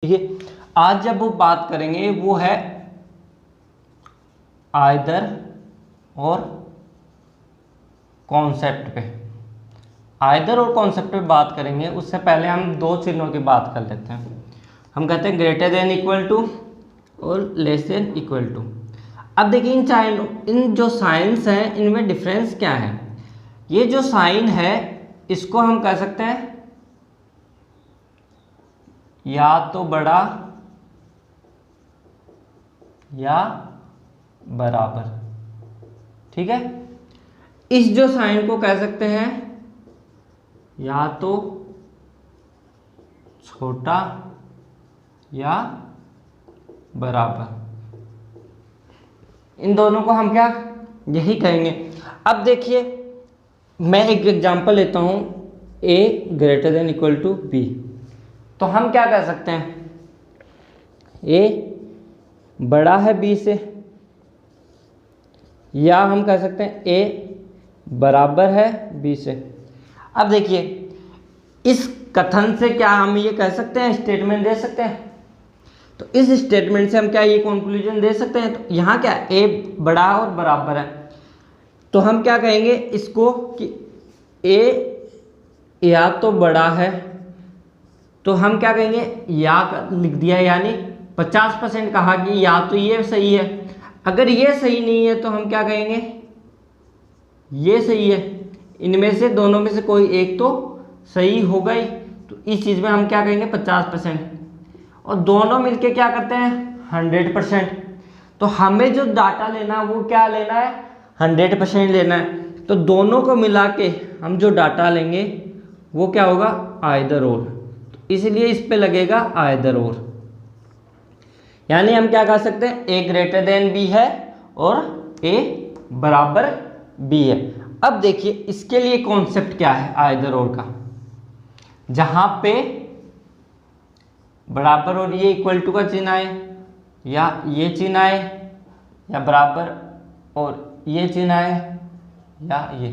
ठीक है। आज जब वो बात करेंगे वो है आइदर और कॉन्सेप्ट पे। आइदर और कॉन्सेप्ट पे बात करेंगे, उससे पहले हम दो चिन्हों की बात कर लेते हैं। हम कहते हैं ग्रेटर देन इक्वल टू और लेस देन इक्वल टू। अब देखिए इन जो साइंस हैं इनमें डिफरेंस क्या है। ये जो साइन है इसको हम कह सकते हैं या तो बड़ा या बराबर। ठीक है। इस जो साइन को कह सकते हैं या तो छोटा या बराबर। इन दोनों को हम क्या यही कहेंगे। अब देखिए मैं एक एग्जांपल लेता हूं, a greater than equal to b। तो हम क्या कह सकते हैं, a बड़ा है b से, या हम कह सकते हैं a बराबर है b से। अब देखिए इस कथन से क्या हम ये कह सकते हैं, स्टेटमेंट दे सकते हैं। तो इस स्टेटमेंट से हम क्या ये कंक्लूजन दे सकते हैं। तो यहाँ क्या a बड़ा और बराबर है, तो हम क्या कहेंगे इसको कि a या तो बड़ा है, तो हम क्या कहेंगे या लिख दिया, यानी 50% कहा कि या तो ये सही है। अगर ये सही नहीं है तो हम क्या कहेंगे ये सही है। इनमें से दोनों में से कोई एक तो सही होगा ही, तो इस चीज़ में हम क्या कहेंगे 50%। और दोनों मिलके क्या करते हैं 100%। तो हमें जो डाटा लेना है वो क्या लेना है 100% लेना है। तो दोनों को मिला के हम जो डाटा लेंगे वो क्या होगा आइदर और। तो इसलिए इस पे लगेगा आइदर और, यानी हम क्या कह सकते हैं a ग्रेटर देन b है और a बराबर b है। अब देखिए इसके लिए कॉन्सेप्ट क्या है आइदर और का। जहां पे बराबर और ये इक्वल टू का चिन्ह आए, या ये चिन्ह आए, या बराबर और ये चिन्ह आए, या ये,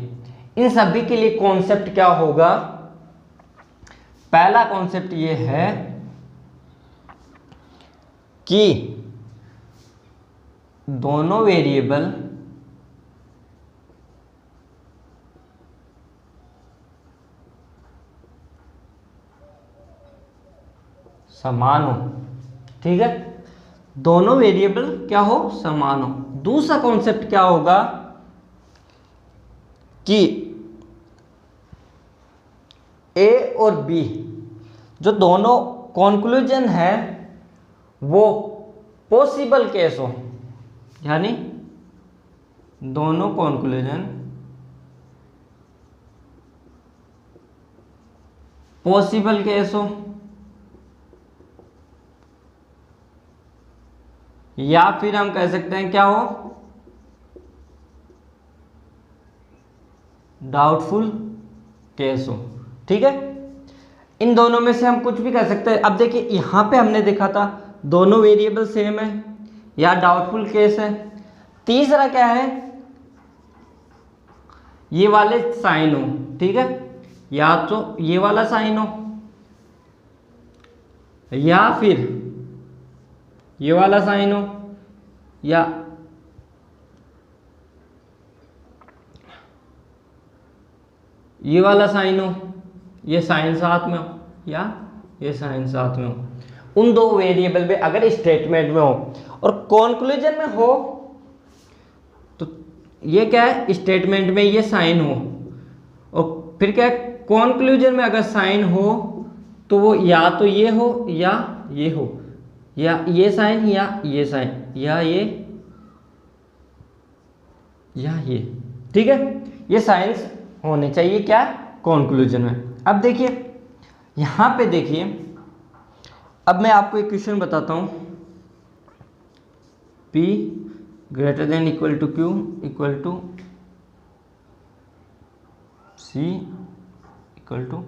इन सभी के लिए कॉन्सेप्ट क्या होगा। पहला कॉन्सेप्ट ये है कि दोनों वेरिएबल समान हो। ठीक है, दोनों वेरिएबल क्या हो समान हो। दूसरा कॉन्सेप्ट क्या होगा कि a और b जो दोनों कॉन्क्लूजन है वो पॉसिबल केस हो, यानी दोनों कॉन्क्लूजन पॉसिबल केस हो, या फिर हम कह सकते हैं क्या हो डाउटफुल केस हो। ठीक है, इन दोनों में से हम कुछ भी कर सकते हैं। अब देखिए यहां पे हमने देखा था दोनों वेरिएबल सेम है या डाउटफुल केस है। तीसरा क्या है ये वाले साइन हो। ठीक है, या तो ये वाला साइन हो या फिर ये वाला साइन हो, या ये वाला साइन हो, ये साइन साथ में हो, या ये साइन साथ में हो। उन दो वेरिएबल में अगर स्टेटमेंट में हो और कॉन्क्लूजन में हो तो ये क्या है स्टेटमेंट में ये साइन हो, और फिर क्या है कॉन्क्लूजन में अगर साइन हो तो वो या तो ये हो या ये हो, या ये साइन या ये साइन, या ये या ये। ठीक है, ये साइंस होने चाहिए क्या कॉन्क्लूजन में। अब देखिए यहां पे देखिए, अब मैं आपको एक क्वेश्चन बताता हूं, P greater than equal to Q equal to C equal to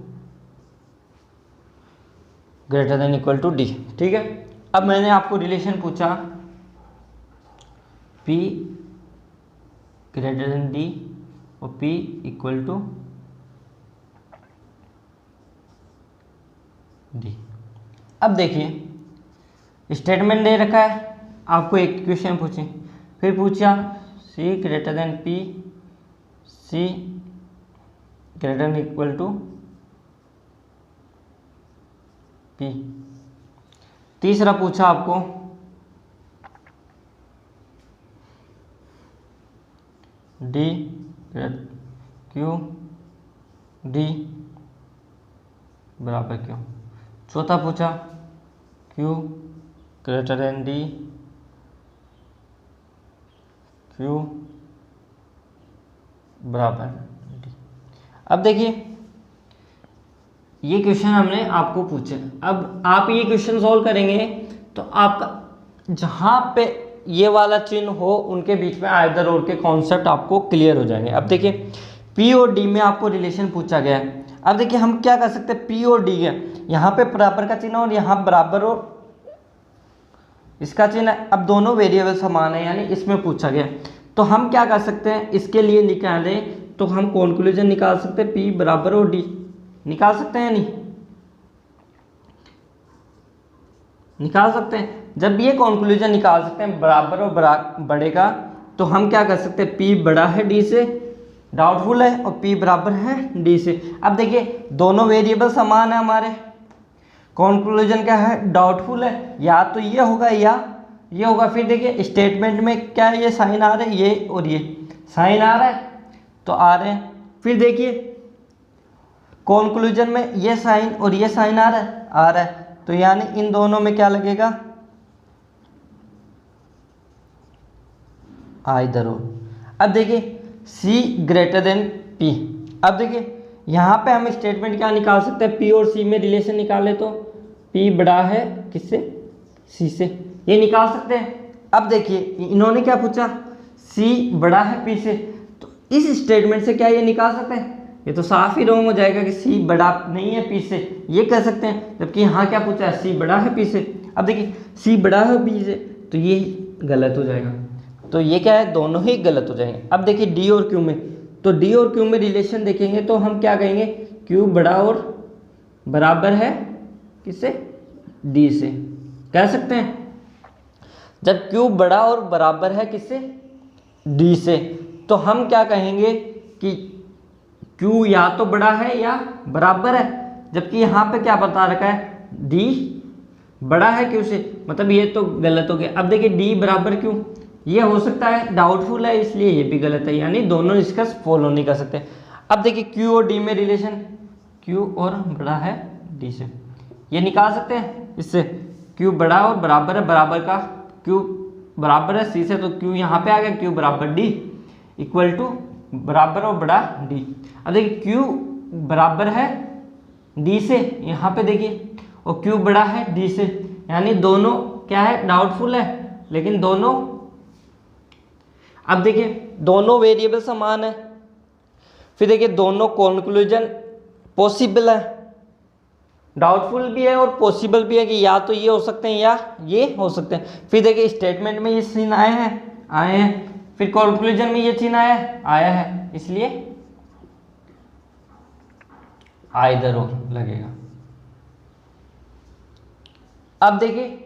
greater than equal to D। ठीक है, अब मैंने आपको रिलेशन पूछा P ग्रेटर देन D और P इक्वल टू D। अब देखिए स्टेटमेंट दे रखा है, आपको एक क्वेश्चन पूछे, फिर पूछा C greater than P, C greater than equal to P. तीसरा पूछा आपको डी क्यू डी बराबर क्यू। चौथा पूछा Q greater than D, Q बराबर डी। अब देखिए ये क्वेश्चन हमने आपको पूछे, अब आप ये क्वेश्चन सॉल्व करेंगे तो आपका जहाँ पे ये वाला चिन्ह हो उनके बीच में आइदर और के कॉन्सेप्ट आपको क्लियर हो जाएंगे। अब देखिए पी और डी में आपको रिलेशन पूछा गया है। अब देखिए हम क्या कर सकते हैं, पी और डी है, यहाँ पे बराबर का चिन्ह और यहाँ बराबर और इसका चिन्ह है। अब दोनों वेरिएबल समान है, यानी इसमें पूछा गया, तो हम क्या कर सकते हैं, इसके लिए निकालें तो हम कंक्लूजन निकाल सकते हैं पी बराबर और डी, निकाल सकते हैं नहीं, निकाल सकते हैं। जब ये कंक्लूजन निकाल सकते हैं बराबर और बड़े का, तो हम क्या कर सकते हैं, पी बड़ा है डी से, डाउटफुल है, और पी बराबर है डी से। अब देखिए दोनों वेरिएबल समान है हमारे, कंक्लूजन क्या है, डाउटफुल है, या तो ये होगा या ये होगा। फिर देखिए स्टेटमेंट में क्या है, ये साइन आ रहा है, ये और ये साइन आ रहा है तो आ रहे हैं। फिर देखिए कंक्लूजन में ये साइन और ये साइन आ रहा है, तो यानी इन दोनों में क्या लगेगा, आइदर और। अब देखिए C ग्रेटर देन P। अब देखिए यहाँ पे हम स्टेटमेंट क्या निकाल सकते हैं, P और C में रिलेशन निकाले तो P बड़ा है किससे, C से, ये निकाल सकते हैं। अब देखिए इन्होंने क्या पूछा, C बड़ा है P से, तो इस स्टेटमेंट से क्या ये निकाल सकते हैं, ये तो साफ ही रॉन्ग हो जाएगा कि C बड़ा नहीं है P से, ये कह सकते हैं, जबकि यहाँ क्या पूछा है, C बड़ा है P से। अब देखिए C बड़ा है P से, तो ये गलत हो जाएगा, तो ये क्या है, दोनों ही गलत हो जाएंगे। अब देखिए डी और क्यू में, तो डी और क्यू में रिलेशन देखेंगे तो हम क्या कहेंगे, क्यू बड़ा और बराबर है किससे, डी से, कह सकते हैं। जब क्यू बड़ा और बराबर है किससे, डी से, तो हम क्या कहेंगे कि क्यू या तो बड़ा है या बराबर है, जबकि यहाँ पे क्या बता रखा है, डी बड़ा है क्यू से, मतलब ये तो गलत हो गया। अब देखिए डी बराबर क्यू, ये हो सकता है डाउटफुल है, इसलिए ये भी गलत है, यानी दोनों इसका फॉलो नहीं कर सकते। अब देखिए क्यू और डी में रिलेशन, क्यू और बड़ा है डी से, ये निकाल सकते हैं इससे, क्यू बड़ा और बराबर है, बराबर का क्यू बराबर है सी से, तो क्यू यहाँ पे आ गया, क्यू बराबर डी इक्वल टू बराबर और बड़ा डी। अब देखिए क्यू बराबर है डी से, यहाँ पे देखिए, और क्यू बड़ा है डी से, यानी दोनों क्या है, डाउटफुल है, लेकिन दोनों, अब देखिए दोनों वेरिएबल समान है। फिर देखिए दोनों कंक्लूजन पॉसिबल है, डाउटफुल भी है और पॉसिबल भी है कि या तो ये हो सकते हैं या ये हो सकते हैं। फिर देखिए स्टेटमेंट में ये चिन्ह आए हैं, फिर कंक्लूजन में ये चिन्ह आया है, इसलिए आइदर और लगेगा। अब देखिए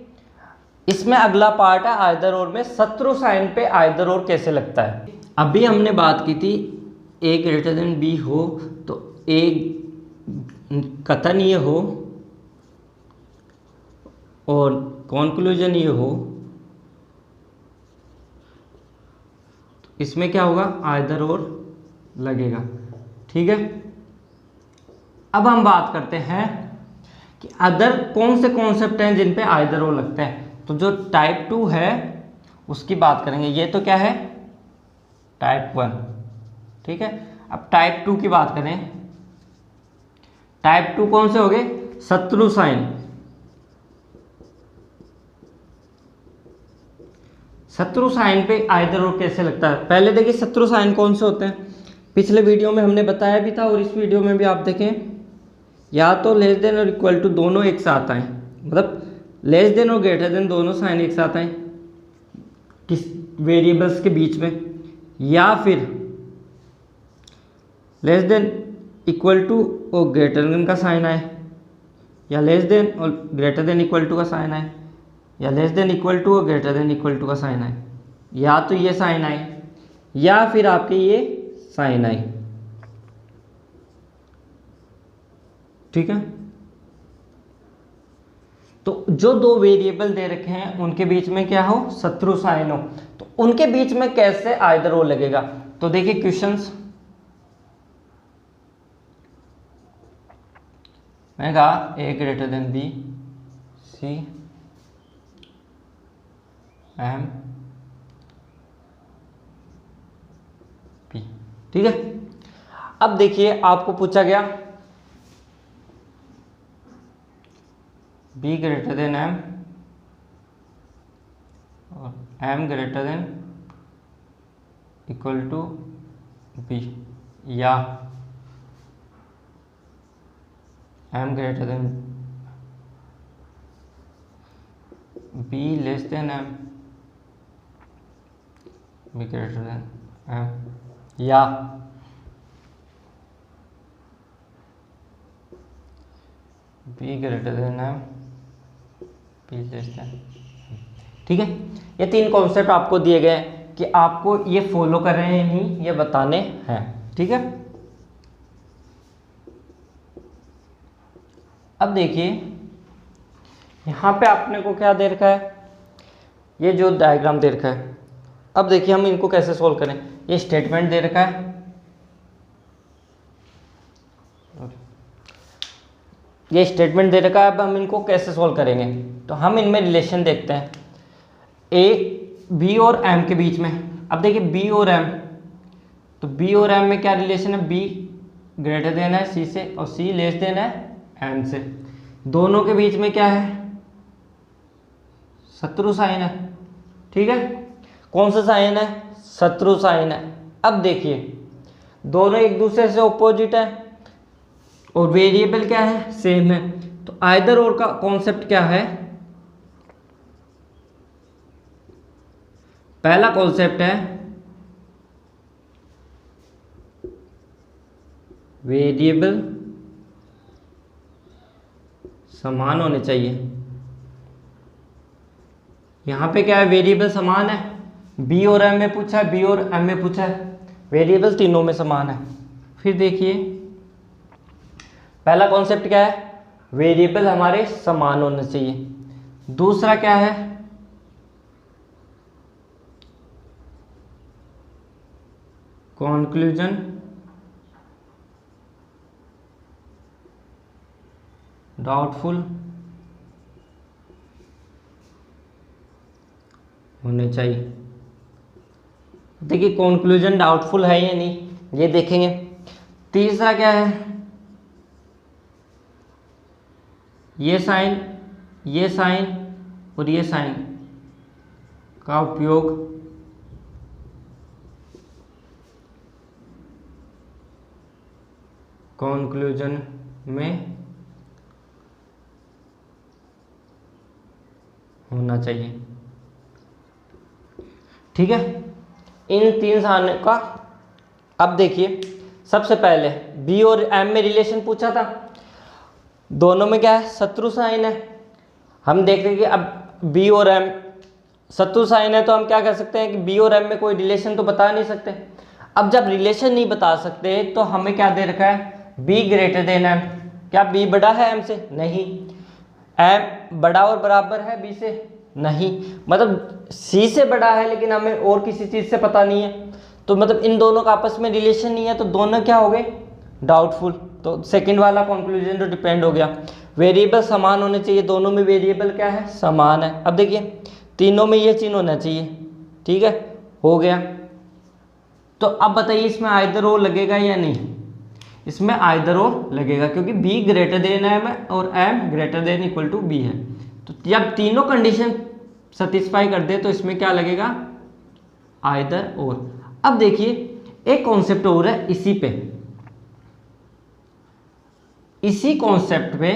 इसमें अगला पार्ट है आइदर और में, शत्रु साइन पे आइदर और कैसे लगता है। अभी हमने बात की थी ए ग्रेटर देन बी हो तो ए कथन ये हो और कंक्लूजन ये हो, इसमें क्या होगा, आइदर और लगेगा, ठीक है। अब हम बात करते हैं कि अदर कौन से कॉन्सेप्ट हैं जिन पे आइदर और लगता है। तो जो टाइप 2 है उसकी बात करेंगे, ये तो क्या है, टाइप 1, ठीक है। अब टाइप 2 की बात करें, टाइप 2 कौन से हो गए, शत्रु साइन। शत्रु साइन पे आइदर और कैसे लगता है, पहले देखिए शत्रु साइन कौन से होते हैं, पिछले वीडियो में हमने बताया भी था और इस वीडियो में भी आप देखें, या तो लेस देन और इक्वल टू दोनों एक साथ आए, मतलब लेस देन और ग्रेटर देन दोनों साइन एक साथ आए किस वेरिएबल्स के बीच में, या फिर लेस देन इक्वल टू और ग्रेटर देन का साइन आए, या लेस देन और ग्रेटर देन इक्वल टू का साइन आए, या लेस देन इक्वल टू और ग्रेटर देन इक्वल टू का साइन आए, या तो ये साइन आए या फिर आपके ये साइन आए। ठीक है, तो जो दो वेरिएबल दे रखे हैं उनके बीच में क्या हो, शत्रु साइन हो, तो उनके बीच में कैसे आइदर ओ लगेगा। तो देखिए क्वेश्चंस, मैंने कहा A greater than B, C M P. ठीक है, अब देखिए आपको पूछा गया बी ग्रेटर देन एम और M greater than equal to B, या M greater than B less than M, B greater than M, या B greater than M, B less than. ठीक है, ये तीन कॉन्सेप्ट आपको दिए गए हैं कि आपको ये फॉलो कर रहे हैं नहीं, ये बताने हैं। ठीक है, अब देखिए यहाँ पे आपने को क्या दे रखा है, ये जो डायग्राम दे रखा है। अब देखिए हम इनको कैसे सोल्व करें, ये स्टेटमेंट दे रखा है, ये स्टेटमेंट दे रखा है। अब हम इनको कैसे सोल्व करेंगे, तो हम इनमें रिलेशन देखते हैं ए बी और एम के बीच में। अब देखिए बी और एम, तो बी और एम में क्या रिलेशन है, बी ग्रेटर देन है सी से और सी लेस देन है एम से। दोनों के बीच में क्या है, शत्रु साइन है। ठीक है, कौन सा साइन है, शत्रु साइन है। अब देखिए दोनों एक दूसरे से ऑपोजिट है और वेरिएबल क्या है, सेम है। तो आइदर और का कॉन्सेप्ट क्या है, पहला कॉन्सेप्ट है वेरिएबल समान होने चाहिए। यहां पे क्या है, वेरिएबल समान है, बी और एम में पूछा है, बी और एम में पूछा है, वेरिएबल तीनों में समान है। फिर देखिए पहला कॉन्सेप्ट क्या है, वेरिएबल हमारे समान होने चाहिए। दूसरा क्या है, कॉन्क्लूजन डाउटफुल होने चाहिए। देखिए कॉन्क्लूजन डाउटफुल है या नहीं, ये देखेंगे। तीसरा क्या है, ये साइन और ये साइन का उपयोग कॉन्क्लूजन में होना चाहिए। ठीक है, इन तीन साइन का। अब देखिए सबसे पहले बी और एम में रिलेशन पूछा था, दोनों में क्या है, शत्रु साइन है। हम देख रहे हैं कि अब बी और एम शत्रु साइन है, तो हम क्या कह सकते हैं कि बी और एम में कोई रिलेशन तो बता नहीं सकते। अब जब रिलेशन नहीं बता सकते तो हमें क्या दे रखा है, बी ग्रेटर देन एम। क्या बी बड़ा है एम से, नहीं। एम बड़ा और बराबर है बी से, नहीं। मतलब सी से बड़ा है लेकिन हमें और किसी चीज़ से पता नहीं है, तो मतलब इन दोनों का आपस में रिलेशन नहीं है, तो दोनों क्या हो गए, डाउटफुल। तो सेकंड वाला कंक्लूजन तो डिपेंड हो गया। वेरिएबल समान होने चाहिए, दोनों में वेरिएबल क्या है, समान है। अब देखिए तीनों में ये चिन्ह होना चाहिए। ठीक है, हो गया। तो अब बताइए इसमें आइदर ओ लगेगा या नहीं, इसमें आइदर ओ लगेगा क्योंकि बी ग्रेटर देन एम है और M greater than equal to B है। तो जब तीनों कंडीशन सेटिस्फाई कर दे तो इसमें क्या लगेगा, आइदर और। अब देखिए एक कॉन्सेप्ट और है इसी कॉन्सेप्ट पे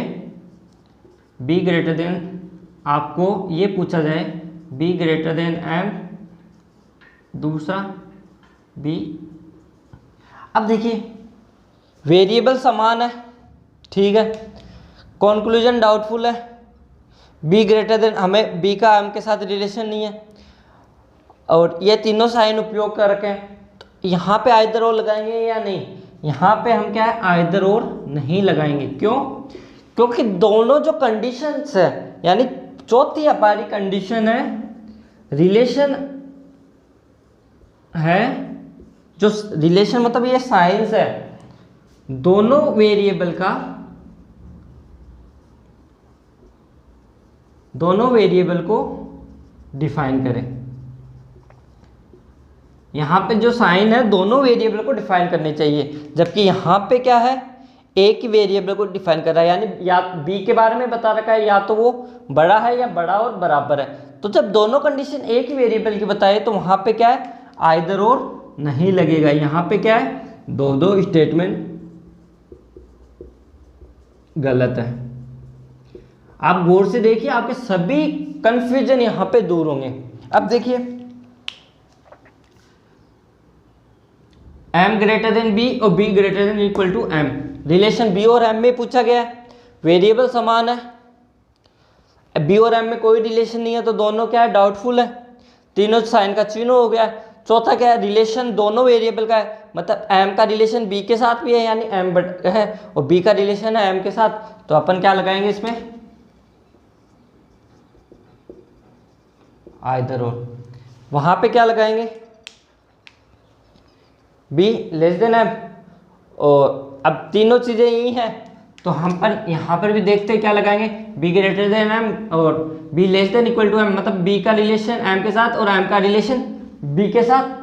बी ग्रेटर देन, आपको ये पूछा जाए बी ग्रेटर देन एम, दूसरा बी। अब देखिए वेरिएबल समान है, ठीक है, कॉन्क्लूजन डाउटफुल है, बी ग्रेटर देन, हमें बी का एम के साथ रिलेशन नहीं है और ये तीनों साइन उपयोग कर रखे हैं, तो यहाँ पे आइदर और लगाएंगे या नहीं? यहाँ पे हम क्या है, आइदर और नहीं लगाएंगे। क्यों? क्योंकि दोनों जो कंडीशंस है, यानी चौथी हमारी कंडीशन है, रिलेशन है, जो रिलेशन मतलब ये साइंस है, दोनों वेरिएबल को डिफाइन करें। यहां पे जो साइन है दोनों वेरिएबल को डिफाइन करने चाहिए, जबकि यहां पे क्या है, एक ही वेरिएबल को डिफाइन कर रहा है, यानी या बी के बारे में बता रखा है या तो वो बड़ा है या बड़ा और बराबर है। तो जब दोनों कंडीशन एक ही वेरिएबल की बताए तो वहां पे क्या है, आइदर और नहीं लगेगा। यहां पे क्या है, दो स्टेटमेंट गलत है। आप गौर से देखिए, आपके सभी कंफ्यूजन यहां पे दूर होंगे। अब देखिए, m ग्रेटर देन b और b greater than equal to m, relation b और m में पूछा गया है, वेरिएबल समान है, b और m में कोई रिलेशन नहीं है तो दोनों क्या है, डाउटफुल है, तीनों साइन का चिन्ह हो गया है। चौथा क्या है, रिलेशन दोनों वेरिएबल का है, मतलब m का रिलेशन b के साथ भी है, यानी m है, और b का रिलेशन है m के साथ, तो अपन क्या लगाएंगे इसमें, आइदर और। वहां पे क्या लगाएंगे, b लेस देन m, और अब तीनों चीजें यही हैं तो हम पर यहाँ पर भी देखते हैं क्या लगाएंगे, b ग्रेटर देन m और b less than equal to m, मतलब b का रिलेशन m के साथ और m का रिलेशन b के साथ।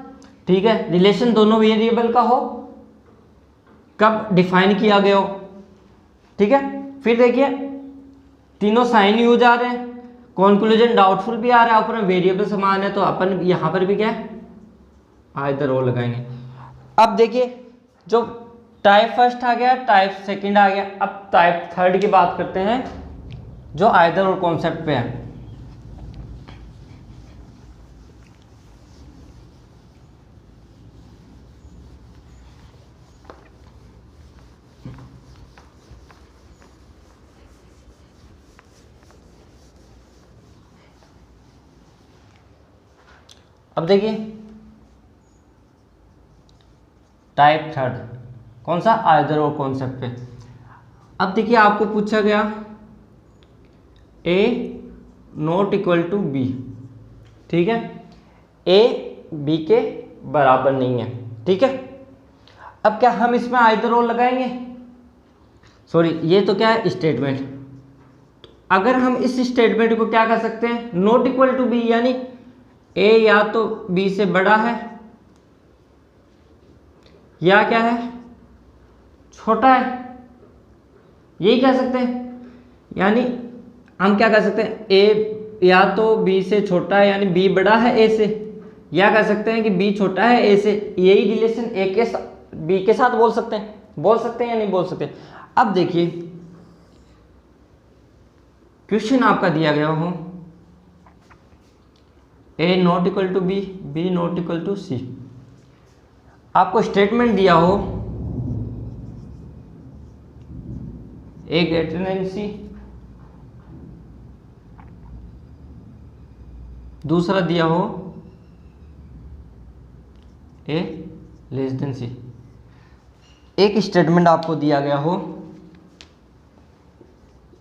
ठीक है, रिलेशन दोनों वेरिएबल का हो, कब डिफाइन किया गया हो। ठीक है, फिर देखिए तीनों साइन यूज आ रहे हैं, कंक्लूजन डाउटफुल भी आ रहा है, ऊपर में वेरिएबल समान है, तो अपन यहाँ पर भी क्या है, आइदर और लगाएंगे। अब देखिए, जो टाइप फर्स्ट आ गया, टाइप सेकंड आ गया, अब टाइप थर्ड की बात करते हैं, जो आइदर और कॉन्सेप्ट पे है। अब देखिए टाइप थर्ड, कौन सा, आइदर और कॉन्सेप्ट पे। अब देखिए आपको पूछा गया a not equal to b, ठीक है, a b के बराबर नहीं है। ठीक है, अब क्या हम इसमें आइदर और लगाएंगे, सॉरी ये तो क्या है, स्टेटमेंट। अगर हम इस स्टेटमेंट को क्या कर सकते हैं, नॉट इक्वल टू b, यानी a या तो b से बड़ा है या क्या है, छोटा है, यही कह सकते हैं। यानी हम क्या कर सकते हैं, a या तो b से छोटा है, यानी b बड़ा है a से, या कह सकते हैं कि b छोटा है a से, यही रिलेशन a के b के साथ बोल सकते हैं या नहीं बोल सकते। अब देखिए क्वेश्चन आपका दिया गया हो a not equal to b, b not equal to c, आपको स्टेटमेंट दिया हो a ग्रेटर देन c, दूसरा दिया हो a लेस देन c। एक स्टेटमेंट आपको दिया गया हो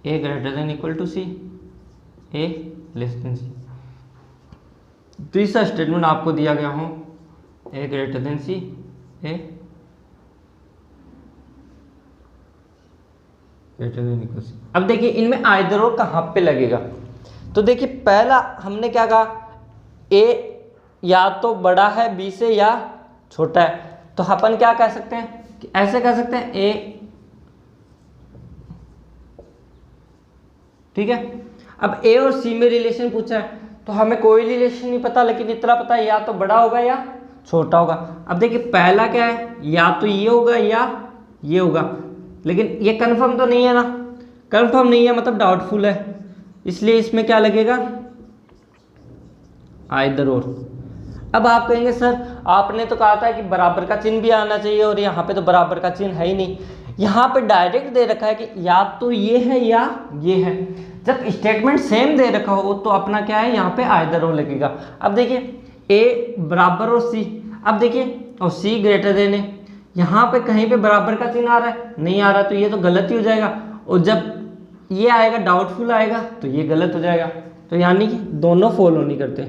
a greater than equal to c, a less than c। तीसरा स्टेटमेंट आपको दिया गया हो a greater than c, a greater than equal c। अब देखिए इनमें आइदर और कहाँ पे लगेगा, तो देखिए पहला हमने क्या कहा, a या तो बड़ा है b से या छोटा है, तो अपन क्या कह सकते हैं, कि ऐसे कह सकते हैं a, ठीक है। अब a और c में रिलेशन पूछा है तो हमें कोई रिलेशन नहीं पता, लेकिन इतना पता है या तो बड़ा होगा या छोटा होगा। अब देखिए पहला क्या है, या तो ये होगा या ये होगा, लेकिन ये कंफर्म तो नहीं है ना, कंफर्म नहीं है मतलब डाउटफुल है, इसलिए इसमें क्या लगेगा, आइदर और। अब आप कहेंगे सर आपने तो कहा था कि बराबर का चिन्ह भी आना चाहिए और यहाँ पे तो बराबर का चिन्ह है ही नहीं, यहाँ पे डायरेक्ट दे रखा है कि या तो ये है या ये है। जब स्टेटमेंट सेम दे रखा हो तो अपना क्या है, यहाँ पे आइदर और लगेगा। अब देखिए ए बराबर और सी, अब देखिए और सी ग्रेटर देन ए, यहाँ पे कहीं पे बराबर का चिन्ह आ रहा है, नहीं आ रहा, तो ये तो गलत ही हो जाएगा। और जब ये आएगा डाउटफुल आएगा तो ये गलत हो जाएगा। तो यानी कि दोनों फॉलो नहीं करते।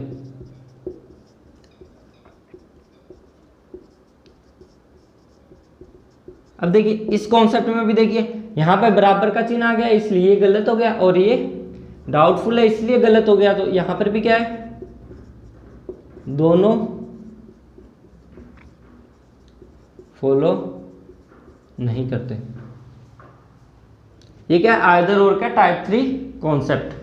अब देखिए इस कॉन्सेप्ट में भी देखिए यहाँ पे बराबर का चिन्ह आ गया इसलिए ये गलत हो गया, और ये डाउटफुल है इसलिए गलत हो गया। तो यहाँ पर भी क्या है, दोनों फॉलो नहीं करते। ये क्या आइदर और का टाइप 3 कॉन्सेप्ट।